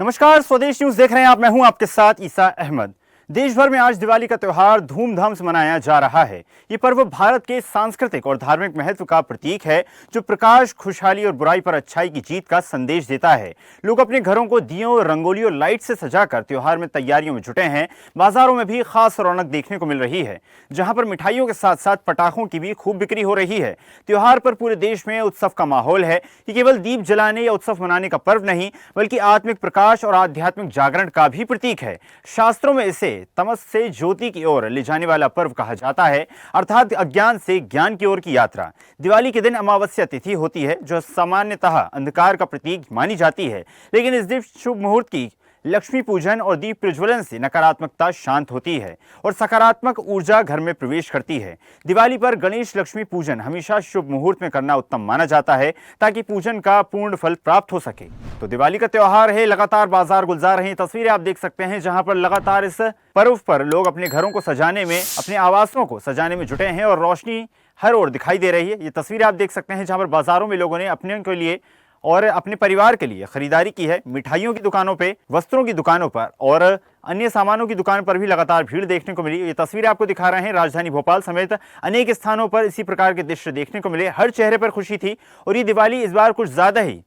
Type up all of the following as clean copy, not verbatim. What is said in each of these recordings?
नमस्कार, स्वदेश न्यूज देख रहे हैं आप। मैं हूं आपके साथ ईसा अहमद। देश भर में आज दिवाली का त्योहार धूमधाम से मनाया जा रहा है। ये पर्व भारत के सांस्कृतिक और धार्मिक महत्व का प्रतीक है, जो प्रकाश, खुशहाली और बुराई पर अच्छाई की जीत का संदेश देता है। लोग अपने घरों को दियों, रंगोली और लाइट से सजाकर त्योहार में तैयारियों में जुटे हैं। बाजारों में भी खास रौनक देखने को मिल रही है, जहां पर मिठाइयों के साथ साथ पटाखों की भी खूब बिक्री हो रही है। त्योहार पर पूरे देश में उत्सव का माहौल है। ये केवल दीप जलाने या उत्सव मनाने का पर्व नहीं, बल्कि आत्मिक प्रकाश और आध्यात्मिक जागरण का भी प्रतीक है। शास्त्रों में इसे तमस से ज्योति की ओर ले जाने वाला पर्व कहा जाता है, अर्थात अज्ञान से ज्ञान की ओर की यात्रा। दिवाली के दिन अमावस्या तिथि होती है, जो सामान्यतः अंधकार का प्रतीक मानी जाती है, लेकिन इस दिन शुभ मुहूर्त की लक्ष्मी पूजन और दीप प्रज्वलन से नकारात्मकता शांत होती है और सकारात्मक ऊर्जा घर में प्रवेश करती है। दिवाली पर गणेश लक्ष्मी पूजन हमेशा शुभ मुहूर्त में करना उत्तम माना जाता है, ताकि पूजन का पूर्ण फल प्राप्त हो सके। तो दिवाली का त्योहार है, लगातार बाजार गुलजार रहे। तस्वीरें आप देख सकते हैं, जहां पर लगातार इस पर्व पर लोग अपने घरों को सजाने में, अपने आवासों को सजाने में जुटे हैं और रोशनी हर ओर दिखाई दे रही है। ये तस्वीरें आप देख सकते हैं, जहां पर बाजारों में लोगों ने अपने के लिए और अपने परिवार के लिए खरीदारी की है। मिठाइयों की दुकानों पे, वस्त्रों की दुकानों पर और अन्य सामानों की दुकान पर भी लगातार भीड़ देखने को मिली। ये तस्वीरें आपको दिखा रहे हैं, राजधानी भोपाल समेत अनेक स्थानों पर इसी प्रकार के दृश्य देखने को मिले। हर चेहरे पर खुशी थी और ये दिवाली इस बार कुछ ज्यादा ही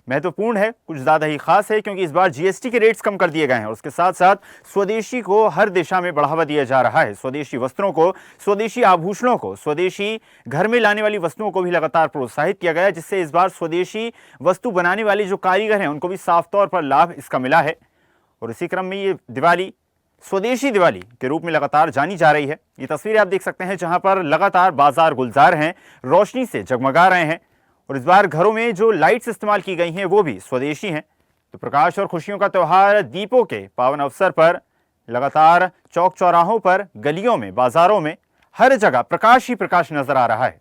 महत्वपूर्ण है, कुछ ज्यादा ही खास है, क्योंकि इस बार जीएसटी के रेट्स कम कर दिए गए हैं। उसके साथ साथ स्वदेशी को हर दिशा में बढ़ावा दिया जा रहा है। स्वदेशी वस्त्रों को, स्वदेशी आभूषणों को, स्वदेशी घर में लाने वाली वस्तुओं को भी लगातार प्रोत्साहित किया गया है, जिससे इस बार स्वदेशी वस्तु बनाने वाले जो कारीगर हैं, उनको भी साफ तौर पर लाभ इसका मिला है। और इसी क्रम में ये दिवाली स्वदेशी दिवाली के रूप में लगातार जानी जा रही है। ये तस्वीरें आप देख सकते हैं, जहां पर लगातार बाजार गुलजार हैं, रोशनी से जगमगा रहे हैं और इस बार घरों में जो लाइट्स इस्तेमाल की गई हैं वो भी स्वदेशी हैं। तो प्रकाश और खुशियों का त्योहार दीपों के पावन अवसर पर लगातार चौक चौराहों पर, गलियों में, बाजारों में हर जगह प्रकाश ही प्रकाश नजर आ रहा है।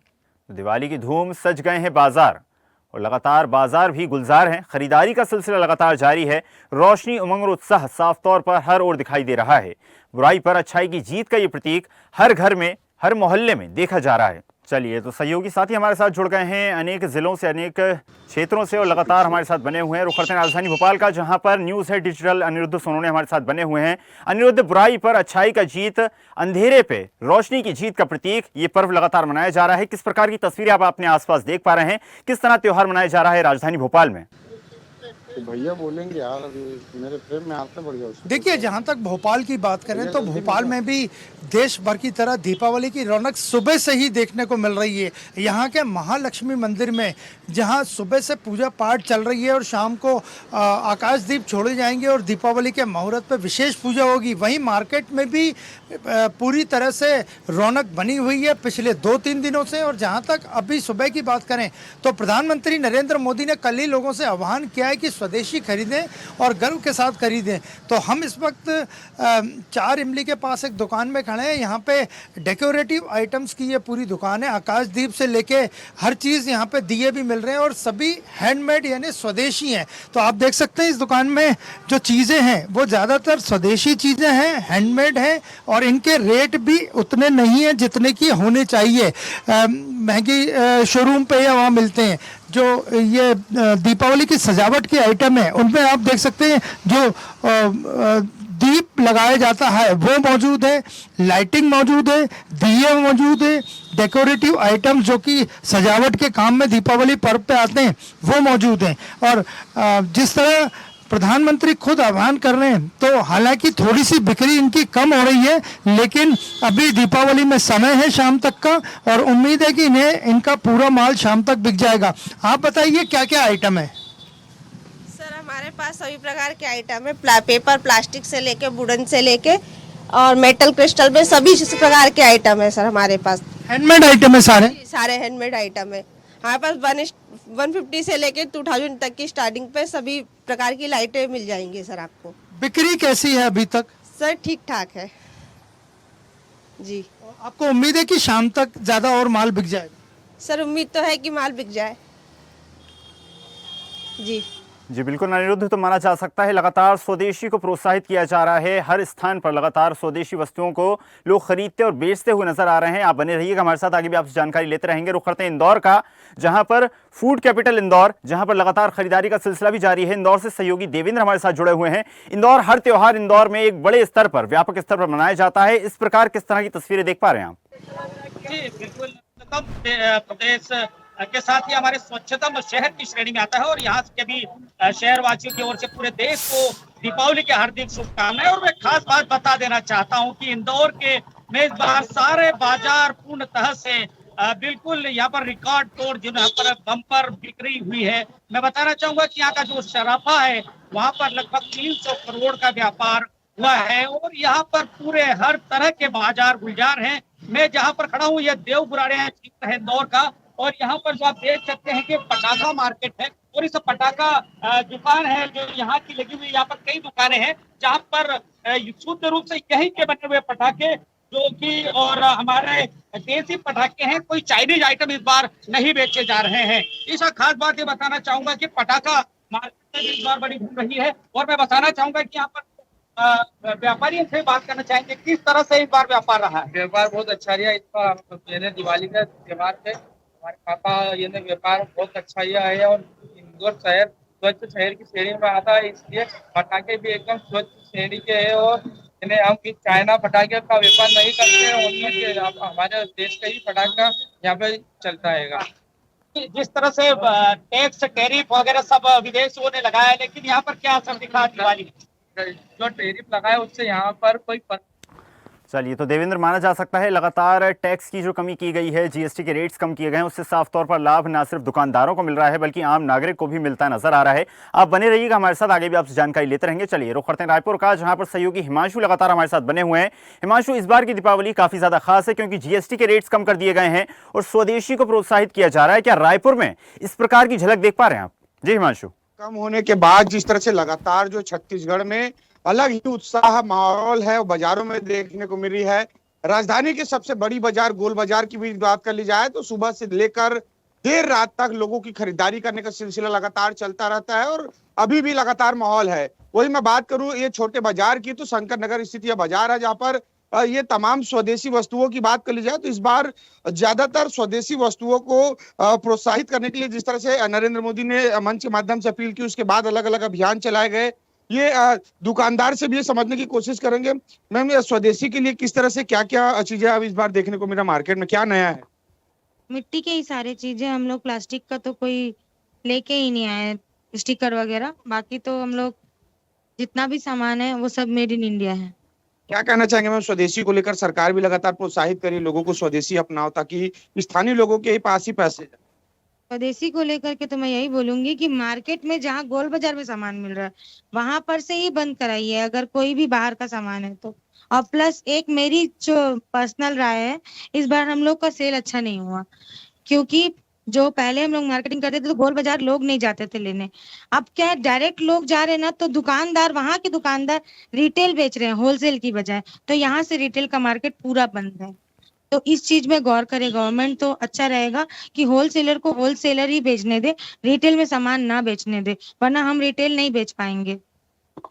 तो दिवाली की धूम, सज गए हैं बाजार और लगातार बाजार भी गुलजार हैं। खरीदारी का सिलसिला लगातार जारी है। रोशनी, उमंग और उत्साह साफ तौर पर हर ओर दिखाई दे रहा है। बुराई पर अच्छाई की जीत का ये प्रतीक हर घर में, हर मोहल्ले में देखा जा रहा है। चलिए, तो सहयोगी साथी हमारे साथ जुड़ गए हैं अनेक जिलों से, अनेक क्षेत्रों से और लगातार हमारे साथ बने हुए हैं। रुख करते हैं राजधानी भोपाल का, जहां पर न्यूज़ है डिजिटल अनिरुद्ध सोनोने हमारे साथ बने हुए हैं। अनिरुद्ध, बुराई पर अच्छाई का जीत, अंधेरे पे रोशनी की जीत का प्रतीक ये पर्व लगातार मनाया जा रहा है। किस प्रकार की तस्वीरें आप अपने आसपास देख पा रहे हैं? किस तरह त्योहार मनाया जा रहा है राजधानी भोपाल में? तो भैया बोलेंगे यार, मेरे फ्रेम में आते बढ़िया। देखिए, जहाँ तक भोपाल की बात करें तो भोपाल में भी देश भर की तरह दीपावली की रौनक सुबह से ही देखने को मिल रही है। यहाँ के महालक्ष्मी मंदिर में जहाँ सुबह से पूजा पाठ चल रही है और शाम को आकाश दीप छोड़े जाएंगे और दीपावली के मुहूर्त पर विशेष पूजा होगी, वहीं मार्केट में भी पूरी तरह से रौनक बनी हुई है पिछले 2-3 दिनों से। और जहाँ तक अभी सुबह की बात करें तो प्रधानमंत्री नरेंद्र मोदी ने कल ही लोगों से आह्वान किया है कि स्वदेशी खरीदें और गर्व के साथ खरीदें। तो हम इस वक्त 4 इमली के पास एक दुकान में खड़े हैं। यहाँ पे डेकोरेटिव आइटम्स की ये पूरी दुकान है। आकाश दीप से लेके हर चीज़, यहाँ पे दिए भी मिल रहे हैं और सभी हैंडमेड यानी स्वदेशी हैं। तो आप देख सकते हैं इस दुकान में जो चीज़ें हैं वो ज़्यादातर स्वदेशी चीज़ें हैं, हैंडमेड हैं और इनके रेट भी उतने नहीं हैं जितने की होने चाहिए। महंगी शोरूम पे या वहाँ मिलते हैं। जो ये दीपावली की सजावट की आइटम है उनमें आप देख सकते हैं जो दीप लगाया जाता है वो मौजूद है, लाइटिंग मौजूद है, दिए मौजूद है, डेकोरेटिव आइटम जो कि सजावट के काम में दीपावली पर्व पे आते हैं वो मौजूद हैं। और जिस तरह प्रधानमंत्री खुद आह्वान कर रहे हैं, तो हालांकि थोड़ी सी बिक्री इनकी कम हो रही है, लेकिन अभी दीपावली में समय है शाम तक का और उम्मीद है कि इन्हें इनका पूरा माल शाम तक बिक जाएगा। आप बताइए क्या क्या आइटम है? सर, हमारे पास सभी प्रकार के आइटम है, पेपर, प्लास्टिक से लेके, वुडन से लेके और मेटल, क्रिस्टल में सभी प्रकार के आइटम है सर हमारे पास। हैंडमेड आइटम है सारे हैंडमेड आइटम है हमारे पास। 150 से लेके 2000 तक की स्टार्टिंग पे सभी प्रकार की लाइटें मिल जाएंगी सर आपको। बिक्री कैसी है अभी तक? सर ठीक ठाक है जी। आपको उम्मीद है कि शाम तक ज्यादा और माल बिक जाएगा? सर उम्मीद तो है कि माल बिक जाए जी। जी बिल्कुल अनिरुद्ध, तो माना जा सकता है लगातार स्वदेशी को प्रोत्साहित किया जा रहा है। हर स्थान पर लगातार स्वदेशी वस्तुओं को लोग खरीदते और बेचते हुए नजर आ रहे हैं। आप बने रहिएगा हमारे साथ, आगे भी आपसे जानकारी लेते रहेंगे। रुख करते हैं इंदौर का, जहां पर फूड कैपिटल इंदौर, जहां पर लगातार खरीदारी का सिलसिला भी जारी है। इंदौर से सहयोगी देवेंद्र हमारे साथ जुड़े हुए हैं। इंदौर, हर त्योहार इंदौर में एक बड़े स्तर पर, व्यापक स्तर पर मनाया जाता है। इस प्रकार किस तरह की तस्वीरें देख पा रहे हैं आप? जी बिल्कुल, प्रदेश के साथ ही हमारे स्वच्छतम शहर की श्रेणी में आता है और यहाँ के भी शहरवासियों की ओर से पूरे देश को दीपावली की हार्दिक शुभकामनाएं। और मैं खास बात बता देना चाहता हूँ कि इंदौर के में इस बार सारे बाजार पूर्णतः से बिल्कुल यहाँ पर रिकॉर्ड तोड़ यहाँ पर बम्पर बिक्री हुई है। मैं बताना चाहूंगा कि यहाँ का जो शराफा है वहाँ पर लगभग 300 करोड़ का व्यापार हुआ है और यहाँ पर पूरे हर तरह के बाजार गुलजार हैं। मैं जहाँ पर खड़ा हूँ यह देव गुराड़िया क्षेत्र है इंदौर का, और यहाँ पर जो आप देख सकते हैं कि पटाखा मार्केट है और इस पटाखा दुकान है जो यहाँ की लगी हुई। यहाँ पर कई दुकानें हैं जहाँ पर शुद्ध रूप से यहीं के बने हुए पटाखे जो कि और हमारे देसी पटाखे हैं, कोई चाइनीज आइटम इस बार नहीं बेचे जा रहे हैं। इसका खास बात ये बताना चाहूंगा कि पटाखा मार्केट में इस बार बड़ी घूम रही है। और मैं बताना चाहूंगा कि यहाँ पर व्यापारियों से बात करना चाहेंगे किस तरह से इस बार व्यापार रहा है। व्यापार बहुत अच्छा रहा। इस बार दिवाली का त्योहार पे हमारे पापा ये व्यापार बहुत अच्छा ही है और इंदौर शहर स्वच्छ शहर की श्रेणी में आता है, इसलिए पटाखे भी एकदम स्वच्छ श्रेणी के है। और इन्हें हम चाइना पटाखे का व्यापार नहीं करते हैं, हमारे देश का ही पटाखा यहाँ पे चलता है। जिस तरह से टैक्स टैरिफ वगैरह सब विदेशियों ने लगाया है, लेकिन यहाँ पर क्या असर दिखा दिवाली में? जो टैरिफ लगाया उससे यहाँ पर कोई चलिए, तो देवेंद्र, माना जा सकता है लगातार टैक्स की जो कमी की गई है, जीएसटी के रेट्स कम किए गए हैं, उससे साफ तौर पर लाभ न सिर्फ दुकानदारों को मिल रहा है बल्कि आम नागरिक को भी मिलता नजर आ रहा है। आप बने रहिएगा हमारे साथ, आगे भी आपसे जानकारी लेते रहेंगे। चलिए रुख करते हैं रायपुर का, जहां पर सहयोगी हिमांशु लगातार हमारे साथ बने हुए हैं। हिमांशु, इस बार की दीपावली काफी ज्यादा खास है क्योंकि जीएसटी के रेट्स कम कर दिए गए हैं और स्वदेशी को प्रोत्साहित किया जा रहा है। क्या रायपुर में इस प्रकार की झलक देख पा रहे हैं आप? जी हिमांशु। कम होने के बाद जिस तरह से लगातार जो छत्तीसगढ़ में अलग ही उत्साह माहौल है वो बाजारों में देखने को मिल रही है। राजधानी के सबसे बड़ी बाजार गोल बाजार की भी बात कर ली जाए तो सुबह से लेकर देर रात तक लोगों की खरीदारी करने का सिलसिला लगातार चलता रहता है और अभी भी लगातार माहौल है। वही मैं बात करूं ये छोटे बाजार की तो शंकर नगर स्थित यह बाजार है जहां पर ये तमाम स्वदेशी वस्तुओं की बात कर ली जाए तो इस बार ज्यादातर स्वदेशी वस्तुओं को प्रोत्साहित करने के लिए जिस तरह से नरेंद्र मोदी ने मंच के माध्यम से अपील की, उसके बाद अलग अलग अभियान चलाए गए। ये दुकानदार से भी ये समझने की कोशिश करेंगे मैम, स्वदेशी के लिए किस तरह से क्या क्या चीजें अब इस बार देखने को मिला मार्केट में, क्या नया है? मिट्टी के ही सारे चीजें, हम लोग प्लास्टिक का तो कोई लेके ही नहीं आए, स्टिकर वगैरह। बाकी तो हम लोग जितना भी सामान है वो सब मेड इन इंडिया है। क्या कहना चाहेंगे मैम, स्वदेशी को लेकर सरकार भी लगातार प्रोत्साहित करी लोगों को स्वदेशी अपनाओ ताकि स्थानीय लोगों के पास ही पैसे। स्वदेशी को लेकर के तो मैं यही बोलूंगी कि मार्केट में जहाँ गोल बाजार में सामान मिल रहा है वहां पर से ही बंद कराइए अगर कोई भी बाहर का सामान है तो। और प्लस एक मेरी जो पर्सनल राय है, इस बार हम लोग का सेल अच्छा नहीं हुआ क्योंकि जो पहले हम लोग मार्केटिंग करते थे तो गोल बाजार लोग नहीं जाते थे लेने। अब क्या है, डायरेक्ट लोग जा रहे हैं ना, तो दुकानदार वहां के दुकानदार रिटेल बेच रहे हैं होलसेल की बजाय, तो यहाँ से रिटेल का मार्केट पूरा बंद है। तो इस चीज में गौर करे गवर्नमेंट तो अच्छा रहेगा कि होलसेलर को होलसेलर ही बेचने दे, रिटेल में सामान ना बेचने दे, वरना हम रिटेल नहीं बेच पाएंगे।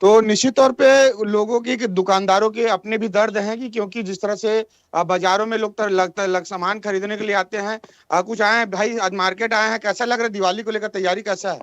तो निश्चित तौर पे लोगों की दुकानदारों के अपने भी दर्द हैं कि क्योंकि जिस तरह से बाजारों में लोग सामान खरीदने के लिए आते हैं, कुछ आए हैं भाई आज मार्केट आए हैं, कैसा लग रहा है दिवाली को लेकर तैयारी कैसा है?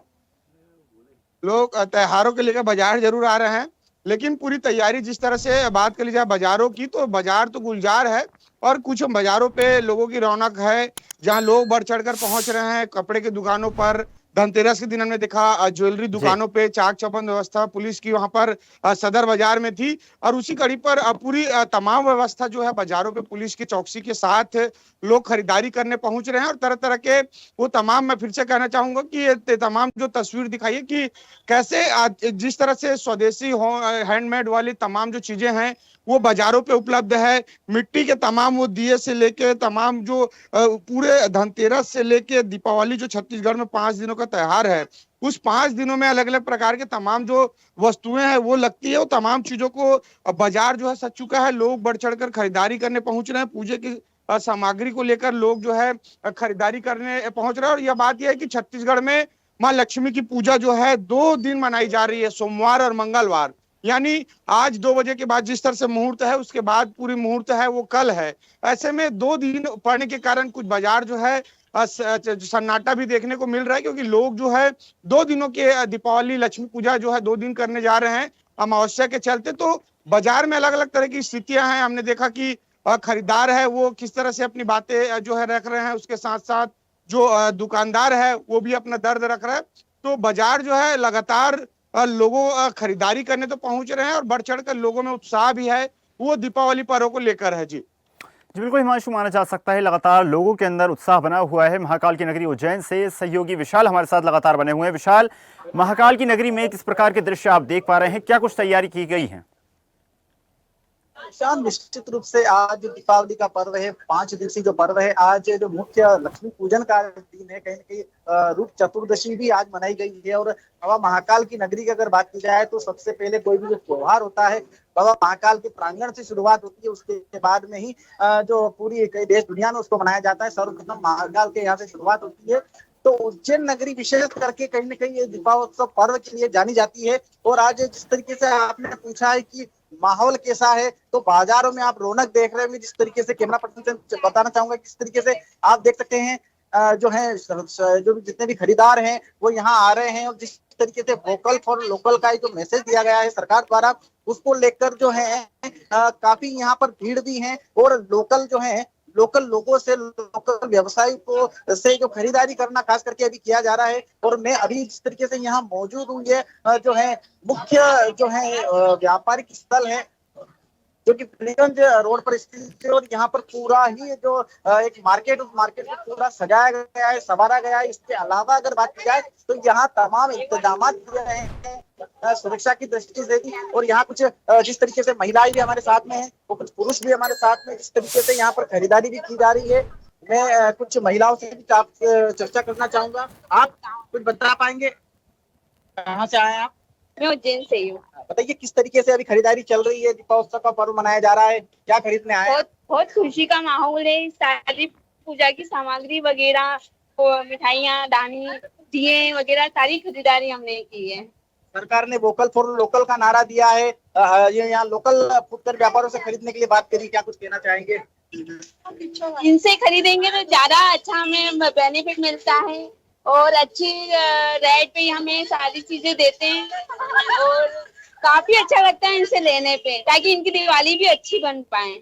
लोग त्योहारों के लेकर बाजार जरूर आ रहे हैं लेकिन पूरी तैयारी जिस तरह से बात कर ली जाए बाजारों की तो बाजार तो गुलजार है और कुछ बाजारों पे लोगों की रौनक है जहां लोग बढ़ चढ़कर पहुंच रहे हैं। कपड़े की दुकानों पर धनतेरस के दिन हमने देखा, ज्वेलरी दुकानों पे चाक चौबंद व्यवस्था पुलिस की वहां पर सदर बाजार में थी और उसी कड़ी पर पूरी तमाम व्यवस्था जो है बाजारों पे पुलिस की चौकसी के साथ लोग खरीदारी करने पहुंच रहे हैं। और तरह तरह के वो तमाम, मैं फिर से कहना चाहूंगा कि ये तमाम जो तस्वीर दिखाई है कि कैसे जिस तरह से स्वदेशी हैंडमेड वाली तमाम जो चीजें हैं वो बाजारों पे उपलब्ध है। मिट्टी के तमाम वो दिए से लेके तमाम जो पूरे धनतेरस से लेके दीपावली जो छत्तीसगढ़ में 5 दिनों का त्योहार है, उस 5 दिनों में अलग अलग प्रकार के तमाम जो वस्तुएं हैं वो लगती है। वो तमाम चीजों को बाजार जो है सज चुका है, लोग बढ़ चढ़कर खरीदारी करने पहुंच रहे हैं। पूजे की सामग्री को लेकर लोग जो है खरीदारी करने पहुंच रहे हैं। और यह बात यह है कि छत्तीसगढ़ में माँ लक्ष्मी की पूजा जो है 2 दिन मनाई जा रही है, सोमवार और मंगलवार। यानी आज 2 बजे के बाद जिस तरह से मुहूर्त है, उसके बाद पूरी मुहूर्त है वो कल है। ऐसे में 2 दिन पड़ने के कारण कुछ बाजार जो है सन्नाटा भी देखने को मिल रहा है, क्योंकि लोग जो है 2 दिनों के दीपावली लक्ष्मी पूजा जो है 2 दिन करने जा रहे हैं अमावस्या के चलते। तो बाजार में अलग अलग तरह की स्थितियां हैं। हमने देखा कि खरीदार है वो किस तरह से अपनी बातें जो है रख रहे हैं, उसके साथ साथ जो दुकानदार है वो भी अपना दर्द रख रहा है। तो बाजार जो है लगातार लोगों खरीदारी करने तो पहुंच रहे हैं, और बढ़ चढ़ कर लोगों में उत्साह भी है, वो दीपावली पर्व को लेकर है। जी बिल्कुल हिमांशु, माना जा सकता है लगातार लोगों के अंदर उत्साह बना हुआ है। महाकाल की नगरी उज्जैन से सहयोगी विशाल हमारे साथ लगातार बने हुए हैं। विशाल, महाकाल की नगरी में किस प्रकार के दृश्य आप देख पा रहे हैं, क्या कुछ तैयारी की गई है? शान, निश्चित रूप से आज दीपावली का पर्व है, 5 दिवसीय जो पर्व है। आज जो मुख्य लक्ष्मी पूजन का दिन है, कहीं न कहीं रूप चतुर्दशी भी आज मनाई गई है। और बाबा महाकाल की नगरी की अगर बात की जाए तो सबसे पहले कोई भी जो त्योहार होता है बाबा महाकाल के प्रांगण से शुरुआत होती है, उसके बाद में ही जो पूरी देश दुनिया में उसको मनाया जाता है। सर्वप्रथम महाकाल के यहाँ से शुरुआत होती है। तो उज्जैन नगरी विशेष करके कहीं न कहीं ये दीपावली पर्व के लिए जानी जाती है। और आज जिस तरीके से आपने पूछा है कि माहौल कैसा है, तो बाजारों में आप रौनक देख रहे हैं। जिस तरीके से कैमरा पर्सन से बताना चाहूंगा, किस तरीके से आप देख सकते हैं जो है जो जितने भी खरीदार हैं वो यहाँ आ रहे हैं। और जिस तरीके से वोकल फॉर लोकल का जो मैसेज दिया गया है सरकार द्वारा, उसको लेकर जो है काफी यहाँ पर भीड़ भी है। और लोकल जो है लोकल लोगों से, लोकल व्यवसायियों से जो खरीदारी करना खास करके अभी किया जा रहा है। और मैं अभी जिस तरीके से यहाँ मौजूद हूँ, ये जो है मुख्य जो है व्यापारिक स्थल है जो कि फरीगंज रोड पर स्थित है। और यहाँ पर पूरा ही जो एक मार्केट, उस मार्केट को पूरा सजाया गया है, संवारा गया है। इसके अलावा अगर बात की जाए तो यहाँ तमाम इंतजाम किए गए हैं सुरक्षा की दृष्टि से भी। और यहाँ कुछ जिस तरीके से महिलाएं भी हमारे साथ में हैं, वो कुछ पुरुष भी हमारे साथ में, जिस तरीके से यहाँ पर खरीदारी भी की जा रही है। मैं कुछ महिलाओं से भी चर्चा करना चाहूंगा। आप कुछ बता पाएंगे, कहाँ से आए आप? मैं उज्जैन से ही हूँ। बताइए किस तरीके से अभी खरीदारी चल रही है, दीपोत्सव का पर्व मनाया जा रहा है, क्या खरीदने आए? बहुत खुशी का माहौल है। सारी पूजा की सामग्री वगैरह, मिठाइयाँ, दानी, दिए वगैरह सारी खरीदारी हमने की है। सरकार ने वोकल फॉर लोकल का नारा दिया है। ये यहाँ लोकल फुटकर व्यापारों से खरीदने के लिए बात करी, क्या कुछ कहना चाहेंगे? इनसे खरीदेंगे तो ज्यादा अच्छा हमें बेनिफिट मिलता है और अच्छी रेट पे हमें सारी चीजें देते हैं और काफी अच्छा लगता है इनसे लेने पे, ताकि इनकी दिवाली भी अच्छी बन पाए।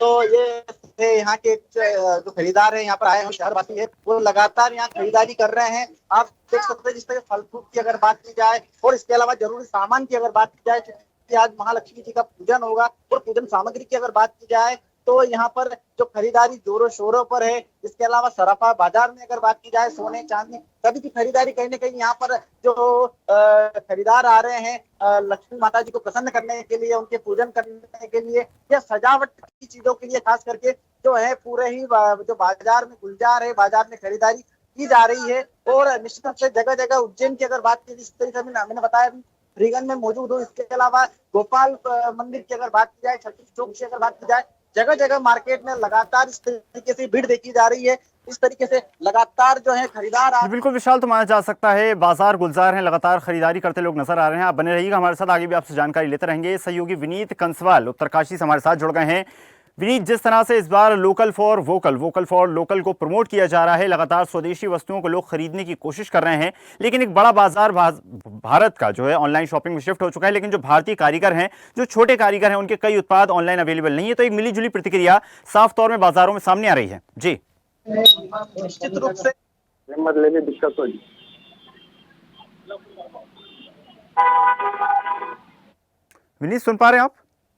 तो ये थे यहाँ के जो खरीदार है, यहाँ पर आए हैं शहरवासी है, वो लगातार यहाँ खरीदारी कर रहे हैं। आप देख सकते हैं जिस तरह फल फ्रूट की अगर बात की जाए और इसके अलावा जरूरी सामान की अगर बात की जाए, क्योंकि आज महालक्ष्मी जी का पूजन होगा, और पूजन सामग्री की अगर बात की जाए तो यहाँ पर जो खरीदारी जोरों शोरों पर है। इसके अलावा सराफा बाजार में अगर बात की जाए, सोने चांदी सभी की खरीदारी कहीं ना कहीं यहाँ पर जो खरीदार आ रहे हैं लक्ष्मी माता जी को प्रसन्न करने के लिए, उनके पूजन करने के लिए या सजावट की चीजों के लिए खास करके जो है पूरे ही जो बाजार में गुलजार है, बाजार में खरीदारी की जा रही है। और निश्चित रूप से जगह जगह उज्जैन की अगर बात की, जिस तरीके से मैंने बताया फरीगंज में मौजूद हूँ। इसके अलावा गोपाल मंदिर की अगर बात की जाए, छत्तीस चौक की अगर बात की जाए, जगह जगह मार्केट में लगातार इस तरीके से भीड़ देखी जा रही है। इस तरीके से लगातार जो है खरीदार बिल्कुल विशाल, तो माना जा सकता है बाजार गुलजार हैं, लगातार खरीदारी करते लोग नजर आ रहे हैं। आप बने रहिएगा हमारे साथ, आगे भी आपसे जानकारी लेते रहेंगे। सहयोगी विनीत कंसवाल उत्तरकाशी से हमारे साथ जुड़ गए हैं। विनीत, जिस तरह से इस बार local for vocal, vocal for local को प्रमोट किया जा रहा है, लगातार स्वदेशी वस्तुओं को लोग खरीदने की कोशिश कर रहे हैं, लेकिन एक बड़ा बाजार भारत का जो है ऑनलाइन शॉपिंग में शिफ्ट हो चुका है। लेकिन जो भारतीय कारीगर हैं, जो छोटे कारीगर हैं, उनके कई उत्पाद ऑनलाइन अवेलेबल नहीं है। तो एक मिलीजुली प्रतिक्रिया साफ तौर में बाजारों में सामने आ रही है। जी निश्चित रूप से दिक्कत हो। विनीत, सुन पा रहे हैं आप?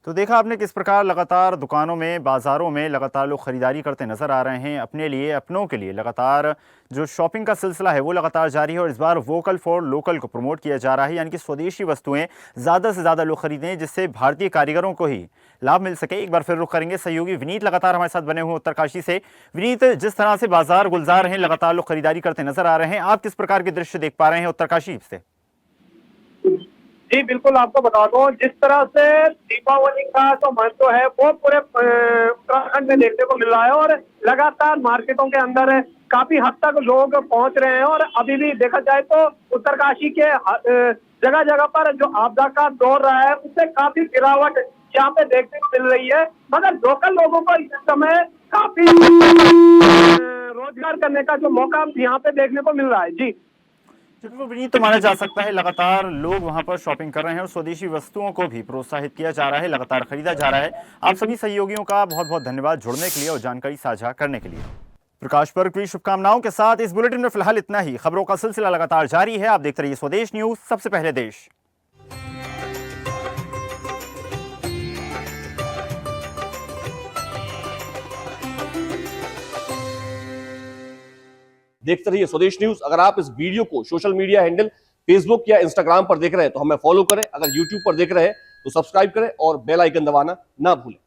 तो देखा आपने किस प्रकार लगातार दुकानों में, बाजारों में लगातार लोग खरीदारी करते नजर आ रहे हैं अपने लिए, अपनों के लिए। लगातार जो शॉपिंग का सिलसिला है वो लगातार जारी है और इस बार वोकल फॉर लोकल को प्रमोट किया जा रहा है, यानी कि स्वदेशी वस्तुएं ज़्यादा से ज़्यादा लोग खरीदें, जिससे भारतीय कारीगरों को ही लाभ मिल सके। एक बार फिर रुख करेंगे सहयोगी विनीत लगातार हमारे साथ बने हुए उत्तरकाशी से। विनीत, जिस तरह से बाजार गुलजार हैं, लगातार लोग खरीदारी करते नजर आ रहे हैं, आप किस प्रकार के दृश्य देख पा रहे हैं उत्तरकाशी से? जी बिल्कुल, आपको बता दूं जिस तरह से दीपावली का जो महत्व है वो पूरे उत्तराखंड में देखने को मिल रहा है और लगातार मार्केटों के अंदर काफी हद तक लोग पहुंच रहे हैं और अभी भी देखा जाए तो उत्तरकाशी के जगह जगह पर जो आपदा का दौर रहा है उससे काफी गिरावट यहाँ पे देखने को मिल रही है, मगर लोकल लोगों को इस समय काफी रोजगार करने का जो मौका यहाँ पे देखने को मिल रहा है। जी बिल्कुल विनीत, तो माना जा सकता है लगातार लोग वहां पर शॉपिंग कर रहे हैं और स्वदेशी वस्तुओं को भी प्रोत्साहित किया जा रहा है, लगातार खरीदा जा रहा है। आप सभी सहयोगियों का बहुत बहुत धन्यवाद जुड़ने के लिए और जानकारी साझा करने के लिए। प्रकाश पर्व की शुभकामनाओं के साथ इस बुलेटिन में फिलहाल इतना ही। खबरों का सिलसिला लगातार जारी है, आप देखते रहिए स्वदेश न्यूज, सबसे पहले देश। देखते रहिए स्वदेश न्यूज। अगर आप इस वीडियो को सोशल मीडिया हैंडल फेसबुक या इंस्टाग्राम पर देख रहे हैं तो हमें फॉलो करें, अगर यूट्यूब पर देख रहे हैं तो सब्सक्राइब करें और बेल आइकन दबाना ना भूलें।